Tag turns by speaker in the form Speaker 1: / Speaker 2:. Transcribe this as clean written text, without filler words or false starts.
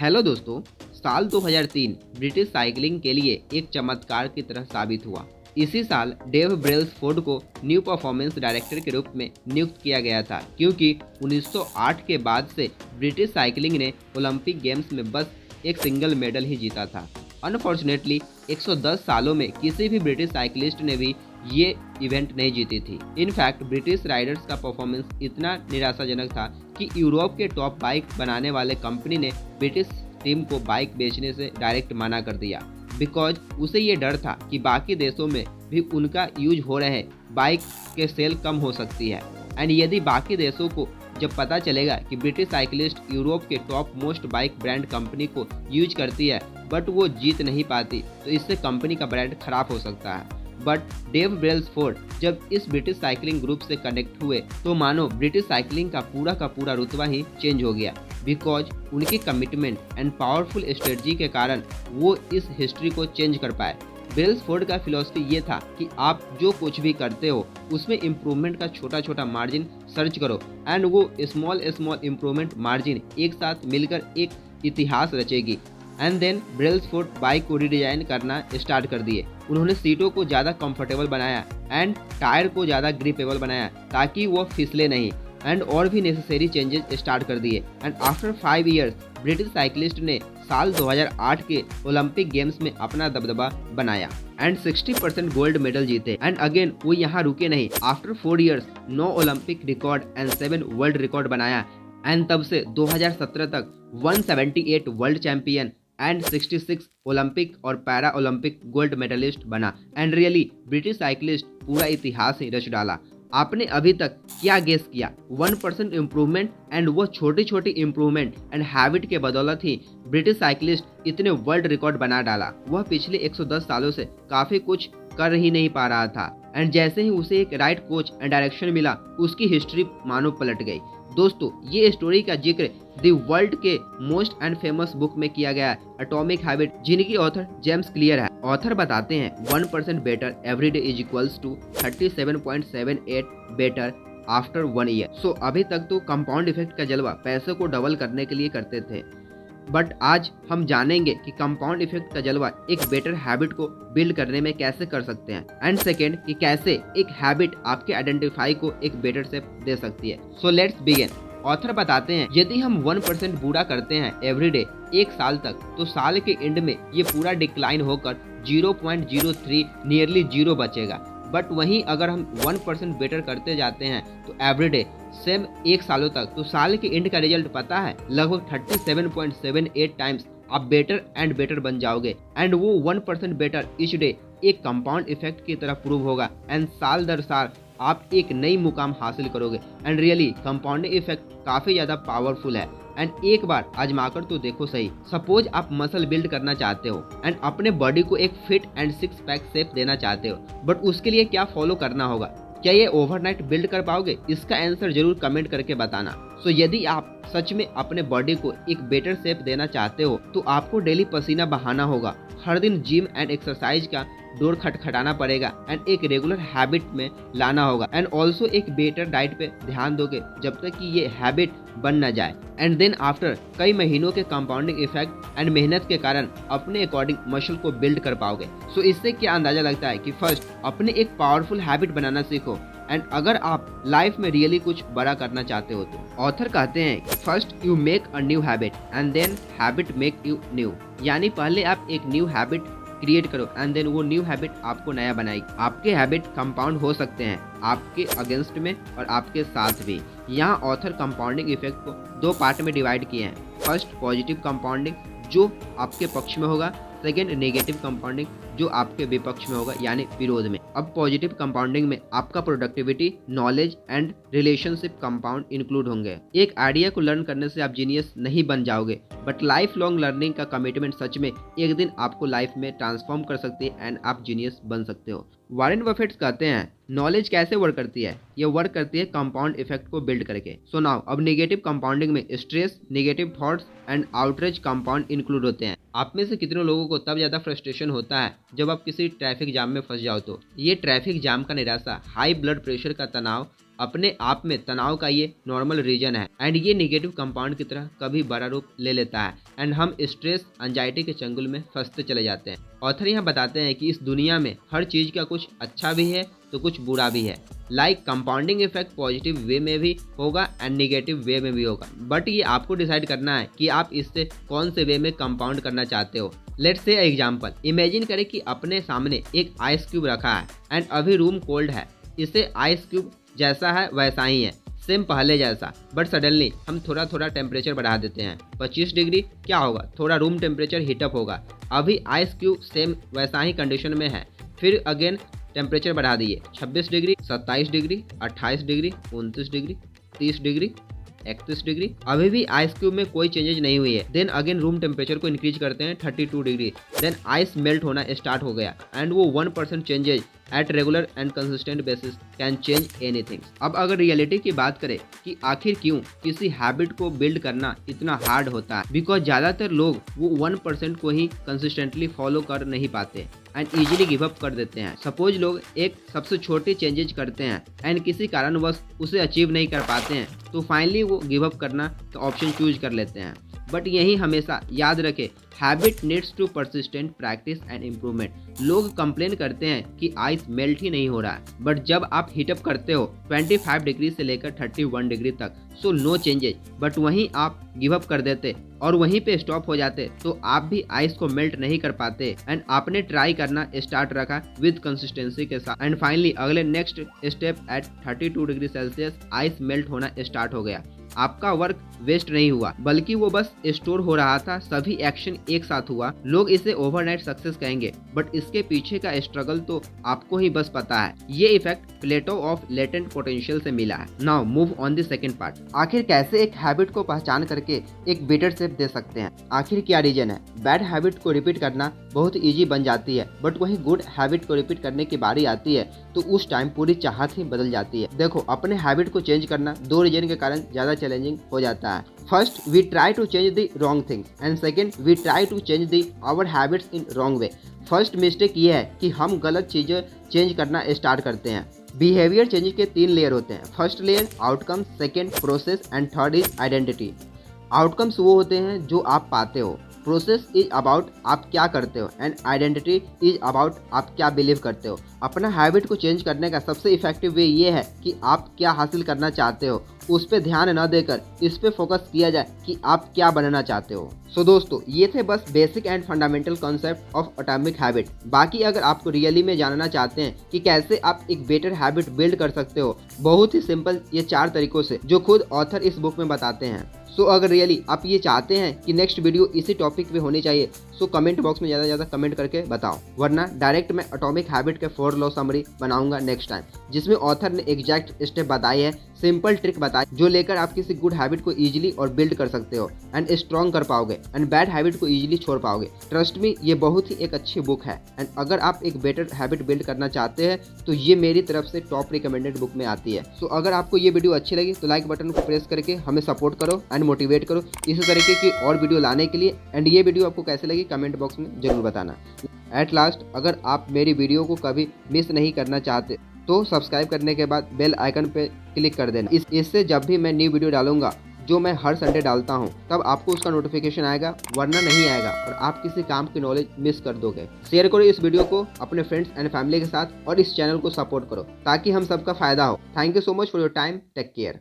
Speaker 1: Hello दोस्तों, साल 2003 British cycling के लिए एक चमत्कार की तरह साबित हुआ। इसी साल डेव ब्रेल्सफोर्ड को न्यू परफॉर्मेंस डायरेक्टर के रूप में नियुक्त किया गया था, क्योंकि 1908 के बाद से ब्रिटिश साइकिलिंग ने ओलंपिक गेम्स में बस एक सिंगल मेडल ही जीता था। अनफॉर्चुनेटली 110 सालों में किसी भी ब्रिटिश साइकिलिस्ट ने भी ये इवेंट नहीं जीती थी। इनफैक्ट ब्रिटिश राइडर्स का परफॉर्मेंस इतना निराशाजनक था कि यूरोप के टॉप बाइक बनाने वाले कंपनी ने ब्रिटिश टीम को बाइक बेचने से डायरेक्ट मना कर दिया, बिकॉज उसे ये डर था कि बाकी देशों में भी उनका यूज हो रहे बाइक के सेल कम हो सकती है। एंड यदि बाकी देशों को जब पता चलेगा कि ब्रिटिश साइकिलिस्ट यूरोप के top most bike brand company को यूज करती है बट वो जीत नहीं पाती, तो इससे कंपनी का ब्रांड खराब हो सकता है। बट डेव ब्रेल्सफोर्ड जब इस ब्रिटिश साइकिलिंग ग्रुप से कनेक्ट हुए तो मानो ब्रिटिश साइकिलिंग का पूरा रुतबा ही चेंज हो गया, बिकॉज उनकी कमिटमेंट एंड पावरफुल स्ट्रेटजी के कारण वो इस हिस्ट्री को चेंज कर पाए। ब्रेल्सफोर्ड का फिलॉसफी ये था कि आप जो कुछ भी करते हो उसमें इम्प्रूवमेंट का छोटा छोटा मार्जिन सर्च करो, एंड वो स्मॉल इम्प्रूवमेंट मार्जिन एक साथ मिलकर एक इतिहास रचेगी। एंड देन ब्रेल्सफोर्ड बाइक को रिडिजाइन करना स्टार्ट कर दिए। उन्होंने सीटों को ज़्यादा कंफर्टेबल बनाया एंड टायर को ज़्यादा ग्रिपेबल बनाया ताकि वो फिसले नहीं, एंड और भी नेसेसरी चेंजेस स्टार्ट कर दिए। And after 5 years British cyclist ने साल 2008 के ओलंपिक गेम्स में अपना दबदबा बनाया एंड 60% गोल्ड मेडल जीते। एंड अगेन वो यहाँ रुके नहीं। After 4 years 9 Olympic record and 7 world record बनाया, एंड तब से 2017 तक 178 वर्ल्ड चैंपियन एंड 66 ओलंपिक और पैरा ओलंपिक गोल्ड मेडलिस्ट बना। एंड रियली ब्रिटिश साइकिलिस्ट पूरा इतिहास ही रच डाला। आपने अभी तक क्या गेस किया? 1% इम्प्रूवमेंट एंड वो छोटी छोटी इम्प्रूवमेंट एंड हैबिट के बदौलत ही ब्रिटिश साइकिलिस्ट इतने वर्ल्ड रिकॉर्ड बना डाला। वह पिछले 110 सालों से काफ़ी कुछ कर ही नहीं पा रहा था, एंड जैसे ही उसे एक राइट कोच एंड डायरेक्शन मिला उसकी हिस्ट्री मानो पलट गई। दोस्तों, ये स्टोरी का जिक्र द वर्ल्ड के मोस्ट एंड फेमस बुक में किया गया है, एटॉमिक हैबिट, जिनकी ऑथर जेम्स क्लियर है। ऑथर बताते हैं 1% better every day is equals to 37.78 better after 1 year. So अभी तक तो कंपाउंड इफेक्ट का जलवा पैसे को डबल करने के लिए करते थे, बट आज हम जानेंगे कि कंपाउंड इफेक्ट का जलवा एक बेटर हैबिट को बिल्ड करने में कैसे कर सकते हैं, एंड सेकेंड कि कैसे एक हैबिट आपके आइडेंटिफाई को एक बेटर शेप दे सकती है। So let's begin. ऑथर बताते हैं यदि हम 1% बुरा करते हैं एवरीडे एक साल तक, तो साल के एंड में ये पूरा डिक्लाइन होकर 0.03 नियरली 0 बचेगा। बट वहीं अगर हम 1% बेटर करते जाते हैं तो एवरीडे सेम एक सालों तक, तो साल के एंड का रिजल्ट पता है लगभग 37.78 टाइम्स आप बेटर एंड बेटर बन जाओगे। एंड वो 1% बेटर ईच डे एक कंपाउंड इफेक्ट की तरह प्रूव होगा, एंड साल दर साल आप एक नई मुकाम हासिल करोगे। एंड रियली कंपाउंडिंग इफेक्ट काफ़ी ज़्यादा पावरफुल है, एंड एक बार आजमाकर तो देखो सही। सपोज आप मसल बिल्ड करना चाहते हो एंड अपने बॉडी को एक फिट एंड 6 पैक शेप देना चाहते हो, बट उसके लिए क्या फॉलो करना होगा? क्या ये ओवरनाइट बिल्ड कर पाओगे? इसका आंसर जरूर कमेंट करके बताना। सो यदि आप सच में अपने बॉडी को एक बेटर शेप देना चाहते हो तो आपको डेली पसीना बहाना होगा, हर दिन जिम एंड एक्सरसाइज का डोर खटखटाना पड़ेगा, एंड एक रेगुलर हैबिट में लाना होगा, एंड ऑल्सो एक बेटर डाइट पे ध्यान दोगे जब तक कि ये हैबिट बन ना जाए। एंड देन आफ्टर कई महीनों के कंपाउंडिंग इफेक्ट एंड मेहनत के कारण अपने अकॉर्डिंग मसल को बिल्ड कर पाओगे। सो इससे क्या अंदाजा लगता है कि फर्स्ट अपने एक पावरफुल हैबिट बनाना सीखो, एंड अगर आप लाइफ में रियली कुछ बड़ा करना चाहते हो तो। ऑथर कहते हैं first you make a new habit and then habit make you new, यानी पहले आप एक न्यू हैबिट क्रिएट करो एंड देन वो न्यू हैबिट आपको नया बनाएगी। आपके हैबिट कंपाउंड हो सकते हैं, आपके अगेंस्ट में और आपके साथ भी। यहाँ ऑथर कंपाउंडिंग इफेक्ट को 2 पार्ट में डिवाइड किए हैं। फर्स्ट पॉजिटिव कंपाउंडिंग जो आपके पक्ष में होगा, सेकेंड नेगेटिव कंपाउंडिंग जो आपके विपक्ष में होगा यानी विरोध में। अब पॉजिटिव कंपाउंडिंग में आपका productivity, knowledge and relationship compound include होंगे। एक आइडिया को लर्न करने से आप जीनियस नहीं बन जाओगे, बट लाइफ लॉन्ग लर्निंग का कमिटमेंट सच में एक दिन आपको लाइफ में ट्रांसफॉर्म कर सकती है एंड आप जीनियस बन सकते हो। वॉरेन बफेट कहते हैं नॉलेज कैसे वर्क करती है? ये वर्क करती है कंपाउंड इफेक्ट को बिल्ड करके। सो नाउ अब नेगेटिव कंपाउंडिंग में stress, negative thoughts and outrage compound include होते हैं। आप में से कितने लोगों को तब ज़्यादा फ्रस्ट्रेशन होता है जब आप किसी ट्रैफिक जाम में फंस जाओ तो? ये ट्रैफिक जाम का निराशा, हाई ब्लड प्रेशर का तनाव, अपने आप में तनाव का ये नॉर्मल रीजन है एंड ये नेगेटिव कंपाउंड की तरह कभी बड़ा रूप ले लेता है एंड हम स्ट्रेस एंजाइटी के चंगुल में फंसते चले जाते हैं। ऑथर यहाँ बताते हैं कि इस दुनिया में हर चीज का कुछ अच्छा भी है तो कुछ बुरा भी है। Like compounding effect positive way में भी होगा एंड नेगेटिव वे में भी होगा, बट ये आपको डिसाइड करना है कि आप इससे कौन से वे में कंपाउंड करना चाहते हो। लेट्स से एग्जांपल, इमेजिन करें कि अपने सामने एक आइस क्यूब रखा है एंड अभी रूम कोल्ड है। इसे आइस क्यूब जैसा है वैसा ही है, सेम पहले जैसा, बट सडनली हम थोड़ा थोड़ा टेम्परेचर बढ़ा देते हैं 25 डिग्री। क्या होगा? थोड़ा रूम टेम्परेचर हीटअप होगा। अभी आइस क्यूब सेम वैसा ही कंडीशन में है, फिर अगेन टेम्परेचर बढ़ा दिए 26 degree, 27 degree, 28 degree, 29 degree, 30 degree, 31 degree. अभी भी आइस क्यूब में कोई चेंजेज नहीं हुई है। देन अगेन रूम टेम्परेचर को इंक्रीज करते हैं 32 डिग्री। देन आइस मेल्ट होना स्टार्ट हो गया एंड वो 1% changes at regular and consistent basis can change anything. अब अगर रियलिटी की बात करें कि आखिर क्यों किसी हैबिट को बिल्ड करना इतना हार्ड होता है, बिकॉज ज़्यादातर लोग वो 1% को ही कंसिस्टेंटली फॉलो कर नहीं पाते एंड इजीली गिव अप कर देते हैं। सपोज लोग एक सबसे छोटे चेंजेज करते हैं एंड किसी कारणवश उसे अचीव नहीं कर पाते हैं, तो फाइनली वो गिव अप करना का ऑप्शन चूज कर लेते हैं। बट यही हमेशा याद रखें, habit needs to persistent practice and improvement. लोग कंप्लेन करते हैं कि आइस मेल्ट ही नहीं हो रहा है, बट जब आप हीटअप करते हो 25 डिग्री से लेकर 31 डिग्री तक, सो नो चेंजेज, बट वहीं आप गिव अप कर देते और वहीं पे स्टॉप हो जाते, तो आप भी आइस को मेल्ट नहीं कर पाते एंड आपने ट्राई करना स्टार्ट रखा विद कंसिस्टेंसी के साथ एंड फाइनली अगले next step at 32 degree Celsius ice melt होना स्टार्ट हो गया। आपका वर्क वेस्ट नहीं हुआ, बल्कि वो बस स्टोर हो रहा था। सभी एक्शन एक साथ हुआ। लोग इसे ओवरनाइट सक्सेस कहेंगे, बट इसके पीछे का स्ट्रगल तो आपको ही बस पता है। ये effect plateau of latent potential से मिला है। Now move on the second part. आखिर कैसे एक हैबिट को पहचान करके एक बेटर शेप दे सकते हैं? आखिर क्या रीजन है? बैड हैबिट को रिपीट करना बहुत ईजी बन जाती है, बट वही गुड हैबिट को रिपीट करने की बारी आती है तो उस टाइम पूरी चाहत ही बदल जाती है। देखो, अपने हैबिट को चेंज करना 2 रीजन के कारण ज्यादा चैलेंजिंग हो जाता है। First, we try to change the wrong things and second, we try to change the our habits in wrong way. First mistake ये है कि हम गलत चीजें चेंज करना स्टार्ट करते हैं। बिहेवियर चेंज के 3 लेयर होते हैं। First layer outcome, second process and third is identity. Outcomes वो होते हैं जो आप पाते हो, प्रोसेस इज अबाउट आप क्या करते हो एंड आइडेंटिटी इज अबाउट आप क्या बिलीव करते हो। अपना हैबिट को चेंज करने का सबसे इफेक्टिव वे ये है कि आप क्या हासिल करना चाहते हो, उस पर ध्यान न देकर इस पे फोकस किया जाए कि आप क्या बनना चाहते हो। सो दोस्तों, ये थे बस basic and fundamental concept of atomic habit. बाकी अगर आपको रियली में जानना चाहते हैं कि कैसे आप एक बेटर हैबिट बिल्ड कर सकते हो, बहुत ही सिंपल ये 4 तरीकों से, जो खुद ऑथर इस बुक में बताते हैं। सो अगर रियली आप ये चाहते हैं कि नेक्स्ट वीडियो इसी टॉपिक पे होनी चाहिए, सो कमेंट बॉक्स में ज़्यादा से ज़्यादा कमेंट करके बताओ, वरना डायरेक्ट मैं एटॉमिक हैबिट के 4 लॉ समरी बनाऊंगा नेक्स्ट टाइम, जिसमें ऑथर ने एग्जैक्ट स्टेप बताए हैं, सिंपल ट्रिक बताई, जो लेकर आप किसी गुड हैबिट को इजीली और बिल्ड कर सकते हो एंड स्ट्रॉन्ग कर पाओगे एंड बैड हैबिट को इजीली छोड़ पाओगे। ट्रस्ट मी, ये बहुत ही एक अच्छी बुक है एंड अगर आप एक बेटर हैबिट बिल्ड करना चाहते हैं तो ये मेरी तरफ से टॉप रिकमेंडेड बुक में आती है। सो अगर आपको ये वीडियो अच्छी लगी तो लाइक बटन को प्रेस करके हमें सपोर्ट करो एंड मोटिवेट करो इसी तरीके की और वीडियो लाने के लिए। एंड ये वीडियो आपको कैसे लगी कमेंट बॉक्स में जरूर बताना। एट लास्ट, अगर आप मेरी वीडियो को कभी मिस नहीं करना चाहते तो सब्सक्राइब करने के बाद बेल आइकन पे क्लिक कर देना। इससे जब भी मैं न्यू वीडियो डालूंगा, जो मैं हर संडे डालता हूं, तब आपको उसका नोटिफिकेशन आएगा, वरना नहीं आएगा और आप किसी काम की नॉलेज मिस कर दोगे। शेयर करो इस वीडियो को अपने फ्रेंड्स एंड फैमिली के साथ और इस चैनल को सपोर्ट करो ताकि हम सबका फायदा हो। Thank you so much for your time. Take care.